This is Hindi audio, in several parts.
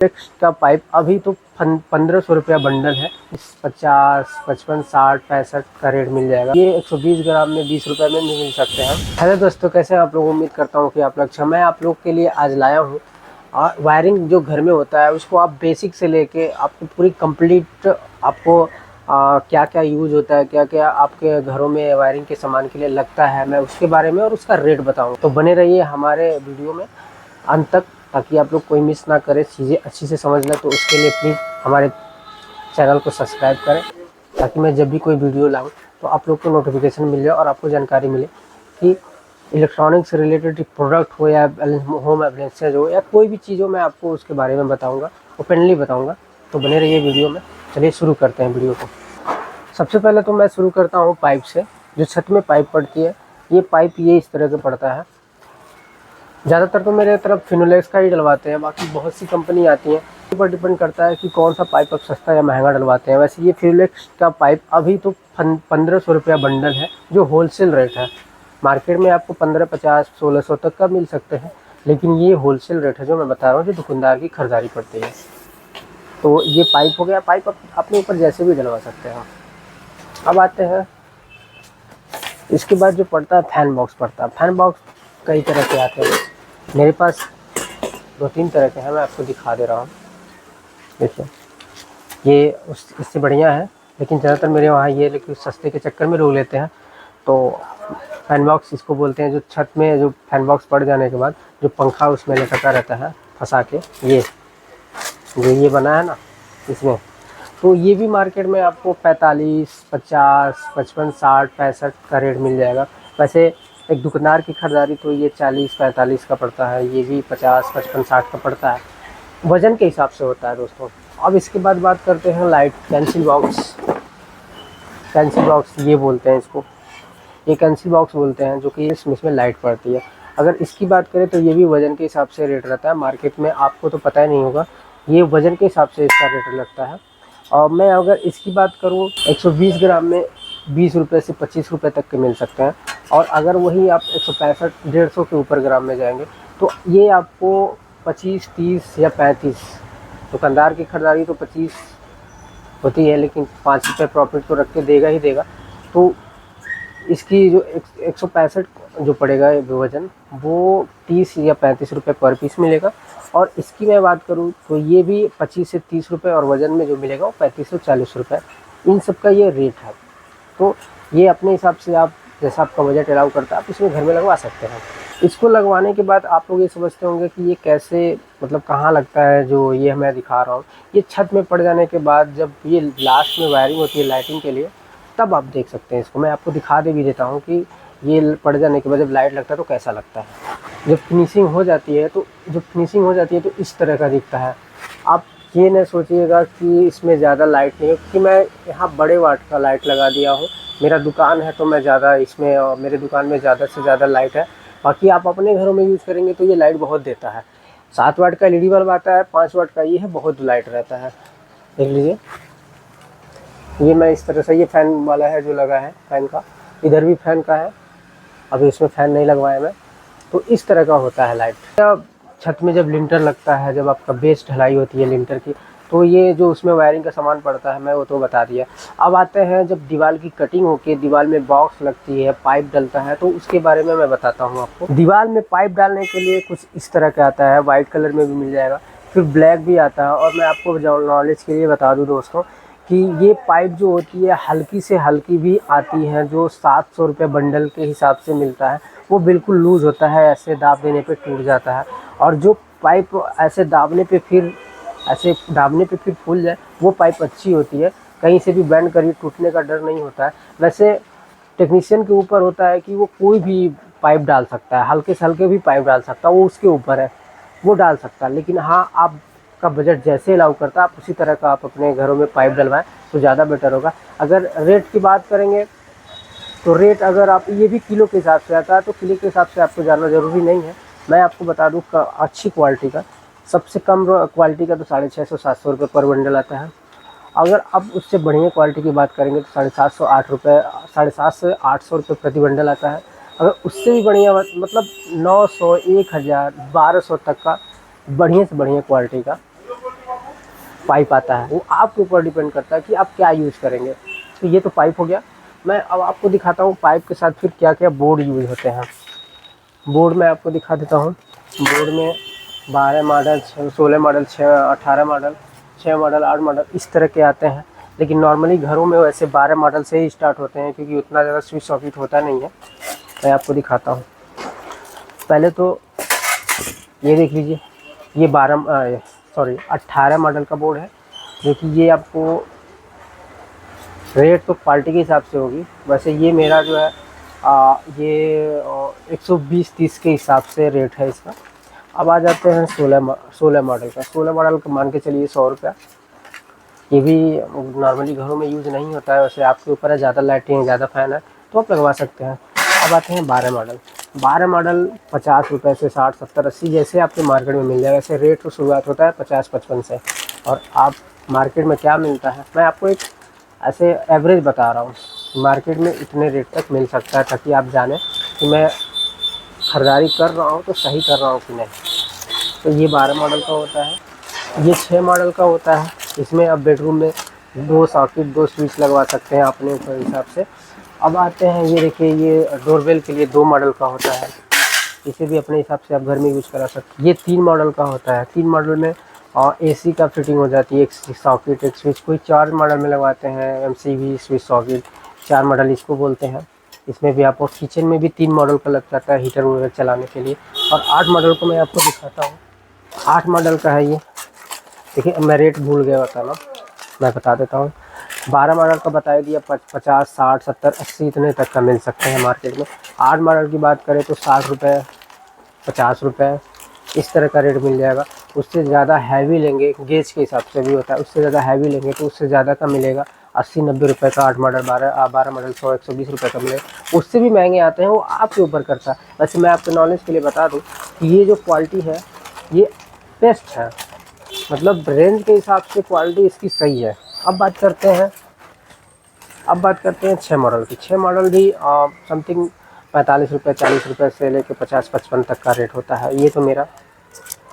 फिलिप्स का पाइप अभी तो 1500 रुपया बंडल है। 50, 55, 60, 65 का रेट मिल जाएगा। ये 120 ग्राम में 20 रुपये में मिल सकते हैं। हेलो दोस्तों, कैसे हैं आप लोग? उम्मीद करता हूँ कि आप लोग अच्छा। मैं आप लोग के लिए आज लाया हूँ और वायरिंग जो घर में होता है उसको आप बेसिक से लेके आपको पूरी कंप्लीट आपको क्या क्या यूज़ होता है, क्या क्या आपके घरों में वायरिंग के सामान के लिए लगता है, मैं उसके बारे में और उसका रेट बताऊँ। तो बने रहिए हमारे वीडियो में अंत तक, ताकि आप लोग कोई मिस ना करें, चीज़ें अच्छी से समझ लें। तो उसके लिए प्लीज़ हमारे चैनल को सब्सक्राइब करें, ताकि मैं जब भी कोई वीडियो लाऊं तो आप लोग को नोटिफिकेशन मिल जाए और आपको जानकारी मिले कि इलेक्ट्रॉनिक से रिलेटेड प्रोडक्ट हो या होम अप्लायंसेज हो या कोई भी चीज़ हो, मैं आपको उसके बारे में बताऊँगा, ओपनली बताऊँगा। तो बने रहिए वीडियो में। चलिए शुरू करते हैं वीडियो को। सबसे पहले तो मैं शुरू करता हूँ पाइप से। जो छत में पाइप पड़ती है, ये पाइप ये इस तरह का पड़ता है। ज़्यादातर तो मेरे तरफ फिनोलेक्स का ही डलवाते हैं, बाकी बहुत सी कंपनी आती हैं, ऊपर डिपेंड करता है कि कौन सा पाइप आप सस्ता या महंगा डलवाते हैं। वैसे ये फिनोलेक्स का पाइप अभी तो 1500 रुपया बंडल है, जो होलसेल रेट है। मार्केट में आपको 15, 50, 1600 तक का मिल सकते हैं, लेकिन ये होलसेल रेट है जो मैं बता रहा हूँ, जो दुकानदार की खरीदारी पड़ती है। तो ये पाइप हो गया। पाइप अपने ऊपर जैसे भी डलवा सकते हैं। अब आते हैं, इसके बाद जो पड़ता है फैन बॉक्स पड़ता है। फैन बॉक्स कई तरह के आते हैं, मेरे पास 2-3 तरह के हैं, मैं आपको दिखा दे रहा हूँ। देखिए, ये इससे बढ़िया है, लेकिन ज़्यादातर मेरे वहाँ ये लेकिन सस्ते के चक्कर में लोग लेते हैं। तो फैन बॉक्स इसको बोलते हैं, जो छत में जो फैन बॉक्स पड़ जाने के बाद जो पंखा उसमें लटका रहता है फंसा के, ये बना है ना इसमें। तो ये भी मार्केट में आपको 45, 50, 55, 60, 65 का रेट मिल जाएगा। वैसे एक दुकानदार की खरीदारी तो ये 40, 45 का पड़ता है, ये भी 50, 55, 60 का पड़ता है। वज़न के हिसाब से होता है दोस्तों। अब इसके बाद बात करते हैं light cancel box. Cancel box ये बोलते हैं इसको, ये कैंसिल बॉक्स बोलते हैं, जो कि इसमें लाइट पड़ती है। अगर इसकी बात करें तो ये भी वज़न के हिसाब से रेट रहता है। मार्केट में आपको तो पता ही नहीं होगा, ये वज़न के हिसाब से इसका रेट लगता है। और मैं अगर इसकी बात करूं, 120 ग्राम में 20 रुपये से 25 रुपये तक के मिल सकते हैं। और अगर वही आप 165, 150 के ऊपर ग्राम में जाएंगे तो ये आपको 25, 30 या 35। दुकानदार की खरीदारी तो 25 होती है, लेकिन 5 रुपये प्रॉफिट तो रख के देगा ही देगा। तो इसकी जो 165 जो पड़ेगा वज़न, वो 30 या 35 रुपये पर पीस मिलेगा। और इसकी मैं बात करूं तो ये भी 25 से 30 रुपये, और वज़न में जो मिलेगा वो 35 से 40 रुपये। इन सब का ये रेट है। तो ये अपने हिसाब से आप जैसा आपका बजट अलाउ करता है आप इसमें घर में लगवा सकते हैं। इसको लगवाने के बाद आप लोग ये समझते होंगे कि ये कैसे, मतलब कहाँ लगता है, जो ये मैं दिखा रहा हूँ। ये छत में पड़ जाने के बाद जब ये लास्ट में वायरिंग होती है लाइटिंग के लिए, तब आप देख सकते हैं इसको। मैं आपको दिखा दे भी देता हूँ कि ये पड़ जाने के बाद जब लाइट लगता है तो कैसा लगता है। जब फिनिशिंग हो जाती है तो इस तरह का दिखता है। आप ये न सोचिएगा कि इसमें ज़्यादा लाइट नहीं है, क्योंकि मैं यहाँ बड़े वाट का लाइट लगा दिया हूँ। मेरा दुकान है तो मैं ज़्यादा इसमें, और मेरे दुकान में ज़्यादा से ज़्यादा लाइट है। बाकी आप अपने घरों में यूज़ करेंगे तो ये लाइट बहुत देता है। 7 वाट का LED बल्ब आता है, 5 वाट का ये है, बहुत लाइट रहता है। देख लीजिए, ये मैं इस तरह से, ये फ़ैन वाला है जो लगा है, फ़ैन का, इधर भी फ़ैन का है, अभी इसमें फ़ैन नहीं लगवाया मैं। तो इस तरह का होता है लाइट। जब छत में जब लिंटर लगता है, जब आपका बेस ढलाई होती है लिंटर की, तो ये जो उसमें वायरिंग का सामान पड़ता है मैं वो तो बता दिया। अब आते हैं जब दीवार की कटिंग होकर दीवार में बॉक्स लगती है, पाइप डलता है, तो उसके बारे में मैं बताता हूँ आपको। दीवार में पाइप डालने के लिए कुछ इस तरह का आता है, वाइट कलर में भी मिल जाएगा, फिर ब्लैक भी आता है। और मैं आपको नॉलेज के लिए बता दूँ दोस्तों कि ये पाइप जो होती है हल्की से हल्की भी आती है, जो 700 रुपये बंडल के हिसाब से मिलता है। वो बिल्कुल लूज़ होता है, ऐसे दाब देने पे टूट जाता है। और जो पाइप ऐसे दाबने पे फिर फूल जाए, वो पाइप अच्छी होती है, कहीं से भी बैंड करिए टूटने का डर नहीं होता है। वैसे टेक्नीशियन के ऊपर होता है कि वो कोई भी पाइप डाल सकता है, हल्के से हल्के भी पाइप डाल सकता है, वो उसके ऊपर है, वो डाल सकता है। लेकिन हाँ, आपका बजट जैसे अलाउ करता है आप उसी तरह का आप अपने घरों में पाइप डलवाएं तो ज़्यादा बेटर होगा। अगर रेट की बात करेंगे तो रेट, अगर आप, ये भी किलो के हिसाब से आता है, तो किलो के हिसाब से आपको जानना ज़रूरी नहीं है। मैं आपको बता दूँ अच्छी क्वालिटी का, सबसे कम क्वालिटी का तो 650, 700 रुपये पर बंडल आता है। अगर आप उससे बढ़िया क्वालिटी की बात करेंगे तो 750, 8 रुपये, 750 से 800 रुपये प्रति बंडल आता है। अगर उससे भी बढ़िया, मतलब 900, 1000, 1200 तक का बढ़िया से बढ़िया क्वालिटी का पाइप आता है, वो आपके ऊपर डिपेंड करता है कि आप क्या यूज़ करेंगे। तो ये तो पाइप हो गया। मैं अब आपको दिखाता हूँ पाइप के साथ फिर क्या क्या बोर्ड यूज़ होते हैं। बोर्ड में आपको दिखा देता हूँ। बोर्ड में 12 model, 16 model, 18 model, 6 model, 8 model इस तरह के आते हैं। लेकिन नॉर्मली घरों में वैसे 12 मॉडल से ही स्टार्ट होते हैं, क्योंकि उतना ज़्यादा स्विच सॉकेट होता नहीं है। मैं आपको दिखाता हूँ। पहले तो ये देख लीजिए, ये 18 मॉडल का बोर्ड है, जो कि ये आपको रेट तो क्वालिटी के हिसाब से होगी। वैसे ये मेरा जो है ये 120-30 के हिसाब से रेट है इसका। अब आ जाते हैं 16 मॉडल का। 16 मॉडल का मान के चलिए 100 रुपया। ये भी नॉर्मली घरों में यूज़ नहीं होता है, वैसे आपके ऊपर है, ज़्यादा लाइटें हैं, ज़्यादा फ़ैन है तो आप लगवा सकते हैं। अब आते हैं 12 मॉडल। 12 मॉडल 50 रुपये से 60, 70, 80 जैसे आपके मार्केट में मिल जाएगा। वैसे रेट तो शुरुआत होता है 50-55 से। और आप मार्केट में क्या मिलता है, मैं आपको एक ऐसे एवरेज बता रहा हूँ, मार्केट में इतने रेट तक मिल सकता है, ताकि आप जानें कि मैं ख़रीदारी कर रहा हूँ तो सही कर रहा हूँ कि नहीं। तो ये 12 मॉडल का होता है। ये 6 मॉडल का होता है। इसमें आप बेडरूम में 2 सॉकेट, 2 स्विच लगवा सकते हैं अपने हिसाब से। अब आते हैं, ये देखिए, ये डोरबेल के लिए 2 मॉडल का होता है। इसे भी अपने हिसाब से आप घर में यूज़ करा सकते हैं। ये 3 मॉडल का होता है। 3 मॉडल में एसी का फिटिंग हो जाती है, एक सॉकेट, एक स्विच। कोई 4 मॉडल में लगवाते हैं, एमसीबी स्विच सॉकेट, 4 मॉडल इसको बोलते हैं। इसमें भी आपको किचन में भी 3 मॉडल का लग जाता है हीटर वगैरह चलाने के लिए। और 8 मॉडल को मैं आपको दिखाता हूँ। 8 मॉडल का है ये। देखिए, मैं रेट भूल गया बताना, मैं बता देता हूँ। 12 मॉडल का बता दिया, 50, 60, 70, 80 इतने तक का मिल सकते हैं मार्केट में। 8 मॉडल की बात करें तो 60 रुपये, 50 रुपये इस तरह का रेट मिल जाएगा। उससे ज़्यादा हैवी लेंगे, गेज के हिसाब से भी होता है, उससे ज़्यादा हैवी लेंगे तो उससे ज़्यादा का मिलेगा। 80-90 रुपये का 8 मॉडल, 12 मॉडल 100-120 रुपये का मिलेगा। उससे भी महंगे आते हैं, वो आपके ऊपर करता है। वैसे मैं आपके नॉलेज के लिए बता दूँ कि ये जो क्वालिटी है ये बेस्ट है, मतलब रेंज के हिसाब से क्वालिटी इसकी सही है। अब बात करते हैं 6 मॉडल की। 6 मॉडल भी समथिंग 45 रुपये, 40 रुपये से लेकर 50-55 तक का रेट होता है। ये तो मेरा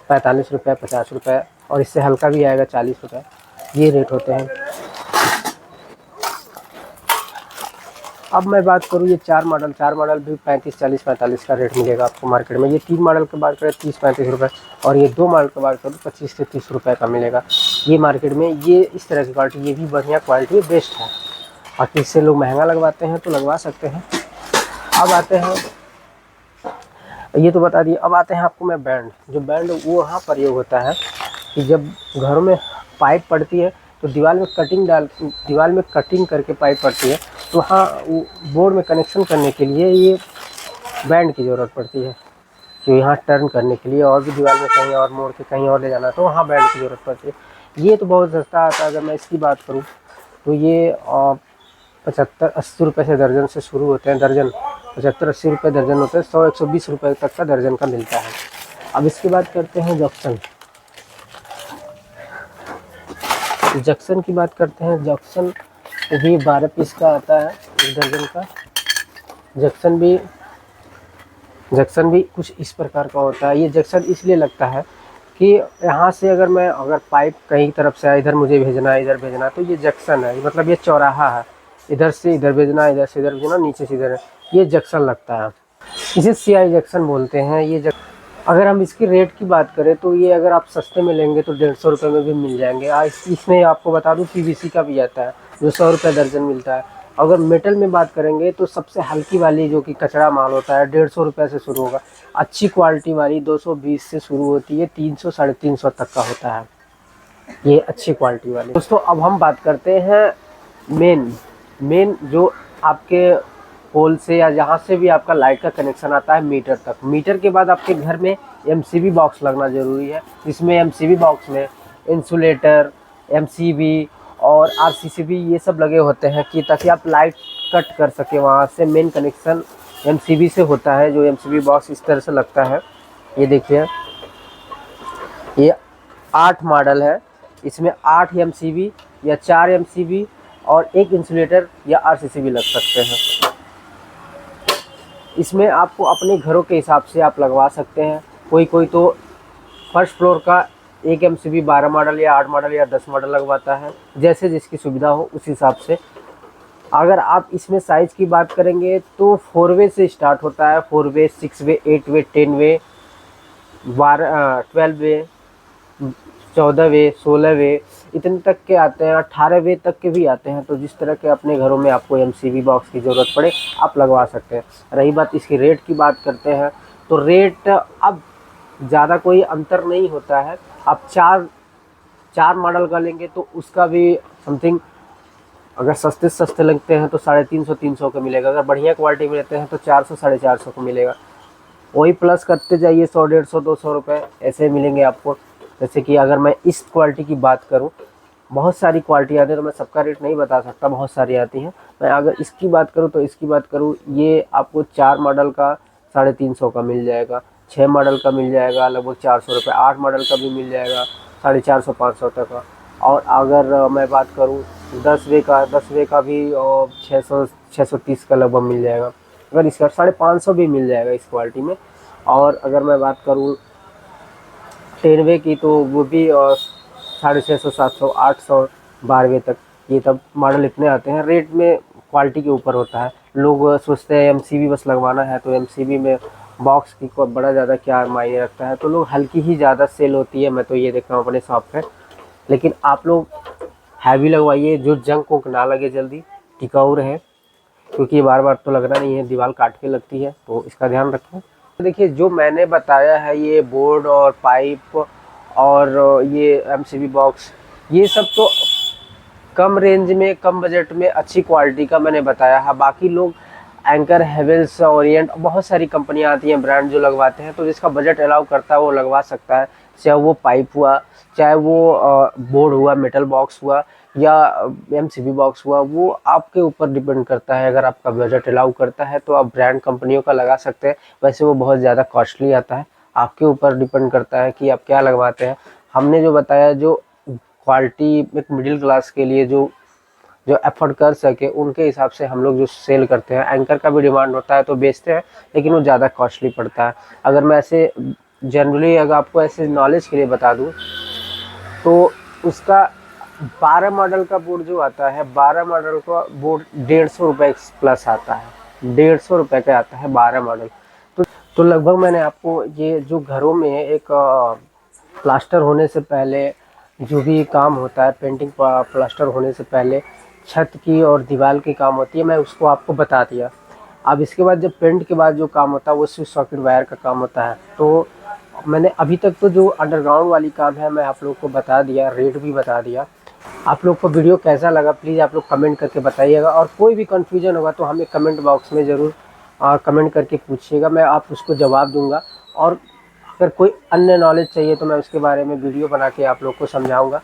45 रुपये, 50 रुपये और इससे हल्का भी आएगा 40 रुपये, ये रेट होते हैं। अब मैं बात करूँ ये 4 मॉडल भी 35, 40, 45 का रेट मिलेगा आपको मार्केट में। ये 3 मॉडल की बात करें 30-35 रुपये, और ये 2 मॉडल की बात करूँ 25 से 30 रुपये का मिलेगा ये मार्केट में। ये इस तरह की क्वालिटी, ये भी बढ़िया क्वालिटी बेस्ट है। बाकी इससे लोग महंगा लगवाते हैं तो लगवा सकते हैं। अब आते हैं, ये तो बता दिए। अब आते हैं आपको मैं बैंड, जो बैंड वो वहाँ प्रयोग होता है कि जब घरों में पाइप पड़ती है तो दीवार में कटिंग करके पाइप पड़ती है, तो वहाँ बोर्ड में कनेक्शन करने के लिए ये बैंड की ज़रूरत पड़ती है। कि यहाँ टर्न करने के लिए और भी दीवार में कहीं और मोड़ के कहीं और ले जाना, तो वहाँ बैंड की ज़रूरत पड़ती है। ये तो बहुत सस्ता आता है। अगर मैं इसकी बात करूँ तो ये 75-80 रुपये से दर्जन से शुरू होते हैं। दर्जन 75-80 रुपये दर्जन होते हैं। 100-120 रुपये तक का दर्जन का मिलता है। अब इसकी बात करते हैं जक्सन की बात करते हैं। जक्सन भी 12 पीस का आता है, एक दर्जन का। जक्सन भी कुछ इस प्रकार का होता है। ये जक्सन इसलिए लगता है कि यहाँ से अगर पाइप कहीं तरफ से इधर मुझे भेजना है, इधर भेजना है, तो ये जक्सन है, मतलब ये चौराहा है। इधर से इधर भेजना, इधर से इधर भेजना, नीचे से इधर, ये जक्सन लगता है। इसे CI जक्सन बोलते हैं। ये अगर हम इसकी रेट की बात करें तो ये अगर आप सस्ते में लेंगे तो 150 रुपये में भी मिल जाएंगे। इसमें आपको बता दूं PVC का भी आता है, जो 100 रुपये दर्जन मिलता है। अगर मेटल में बात करेंगे तो सबसे हल्की वाली जो कि कचरा माल होता है 150 रुपये से शुरू होगा। अच्छी क्वालिटी वाली 220 से शुरू होती है, 300 350 तक का होता है ये अच्छी क्वालिटी वाली। दोस्तों, अब हम बात करते हैं मेन जो आपके पोल से या जहाँ से भी आपका लाइट का कनेक्शन आता है मीटर तक। मीटर के बाद आपके घर में MCB बॉक्स लगना ज़रूरी है। इसमें MCB बॉक्स में इंसुलेटर, MCB और RCCB ये सब लगे होते हैं कि ताकि आप लाइट कट कर सके। वहाँ से मेन कनेक्शन MCB से होता है, जो MCB बॉक्स इस तरह से लगता है। ये देखिए, ये 8 मॉडल है। इसमें 8 MCB या 4 MCB और 1 इंसुलेटर या RCCB लग सकते हैं। इसमें आपको अपने घरों के हिसाब से आप लगवा सकते हैं। कोई तो फर्स्ट फ्लोर का एक MCB 12 मॉडल या 8 मॉडल या 10 मॉडल लगवाता है, जैसे जिसकी सुविधा हो उस हिसाब से। अगर आप इसमें साइज़ की बात करेंगे तो 4 वे से स्टार्ट होता है, 4 वे, 6 वे, 8 वे, 10 वे, 12 वे, 14 वे, 16 वे, इतने तक के आते हैं, 18 वे तक के भी आते हैं। तो जिस तरह के अपने घरों में आपको MCB बॉक्स की ज़रूरत पड़े आप लगवा सकते हैं। रही बात इसकी रेट की बात करते हैं, तो रेट अब ज़्यादा कोई अंतर नहीं होता है। आप चार मॉडल का लेंगे तो उसका भी समथिंग, अगर सस्ते से सस्ते लगते हैं तो 350-300 का मिलेगा। अगर बढ़िया क्वालिटी में लेते हैं तो 400-450 का मिलेगा। वही प्लस करते जाइए, 100, 150, 200 रुपये ऐसे मिलेंगे आपको। जैसे कि अगर मैं इस क्वालिटी की बात करूं, बहुत सारी क्वालिटी आती है तो मैं सबका रेट नहीं बता सकता, बहुत सारी आती हैं। मैं अगर इसकी बात करूं तो इसकी बात करूं, ये आपको 4 मॉडल का 350 का मिल जाएगा, 6 मॉडल का मिल जाएगा लगभग 400 रुपये, 8 मॉडल का भी मिल जाएगा 450-500 तक का। और अगर मैं बात करूँ 10 वे का भी 630 का लगभग मिल जाएगा। अगर इसका 550 भी मिल जाएगा इस क्वालिटी में। और अगर मैं बात करूँ 10 वे की तो वो भी 650, 700, 800, 12 तक, ये तब मॉडल इतने आते हैं। रेट में क्वालिटी के ऊपर होता है। लोग सोचते हैं MCB बस लगवाना है तो MCB में बॉक्स की को बड़ा ज़्यादा क्या मायने रखता है, तो लोग हल्की ही ज़्यादा सेल होती है। मैं तो ये देख रहा हूँ अपने शॉप पे। लेकिन आप लोग हैवी लगवाइए, जो जंग को ना लगे, जल्दी टिकाऊ रहे, क्योंकि ये बार बार तो लगना नहीं है, दीवार काट के लगती है, तो इसका ध्यान रखें। देखिए जो मैंने बताया है, ये बोर्ड और पाइप और ये MCB बॉक्स, ये सब तो कम रेंज में, कम बजट में, अच्छी क्वालिटी का मैंने बताया है। बाकी लोग एंकर, हेवेल्स, ओरिएंट, बहुत सारी कंपनियां आती हैं ब्रांड जो लगवाते हैं, तो जिसका बजट अलाउ करता है वो लगवा सकता है। चाहे वो पाइप हुआ, चाहे वो बोर्ड हुआ, मेटल बॉक्स हुआ, या MCB बॉक्स हुआ, वो आपके ऊपर डिपेंड करता है। अगर आपका बजट अलाउ करता है तो आप ब्रांड कंपनियों का लगा सकते हैं। वैसे वो बहुत ज़्यादा कॉस्टली आता है, आपके ऊपर डिपेंड करता है कि आप क्या लगवाते हैं। हमने जो बताया, जो क्वालिटी एक मिडिल क्लास के लिए जो जो अफोर्ड कर सके, उनके हिसाब से हम लोग जो सेल करते हैं। एंकर का भी डिमांड होता है तो बेचते हैं, लेकिन वो ज़्यादा कॉस्टली पड़ता है। अगर मैं ऐसे जनरली अगर आपको ऐसे नॉलेज के लिए बता दूं तो उसका 12 मॉडल का बोर्ड जो आता है, 12 मॉडल का बोर्ड 150 रुपये प्लस आता है, 150 रुपये का आता है 12 मॉडल। तो लगभग मैंने आपको ये जो घरों में एक प्लास्टर होने से पहले जो भी काम होता है, पेंटिंग प्लास्टर होने से पहले छत की और दीवार की काम होती है, मैं उसको आपको बता दिया। अब इसके बाद जब पेंट के बाद जो काम होता है वो सिर्फ सॉकेट वायर का काम होता है। तो मैंने अभी तक तो जो अंडरग्राउंड वाली काम है मैं आप लोग को बता दिया, रेट भी बता दिया। आप लोग को वीडियो कैसा लगा प्लीज़ आप लोग कमेंट करके बताइएगा, और कोई भी कन्फ्यूजन होगा तो हमें कमेंट बॉक्स में ज़रूर कमेंट करके पूछिएगा, मैं आप उसको जवाब दूंगा। और अगर कोई अन्य नॉलेज चाहिए तो मैं उसके बारे में वीडियो बना के आप लोग को समझाऊंगा।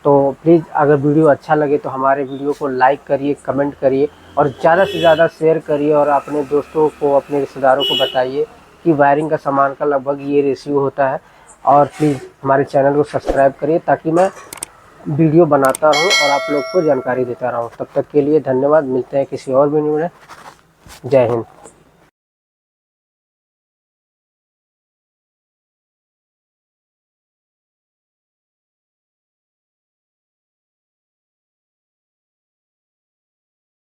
तो प्लीज़ अगर वीडियो अच्छा लगे तो हमारे वीडियो को लाइक करिए, कमेंट करिए, और ज़्यादा से ज़्यादा शेयर करिए, और अपने दोस्तों को, अपने रिश्तेदारों को बताइए कि वायरिंग का सामान का लगभग ये रेशियो होता है। और प्लीज़ हमारे चैनल को सब्सक्राइब करिए ताकि मैं वीडियो बनाता रहूं और आप लोग को जानकारी देता रहूं। तब तक के लिए धन्यवाद, मिलते हैं किसी और वीडियो में। जय हिंद।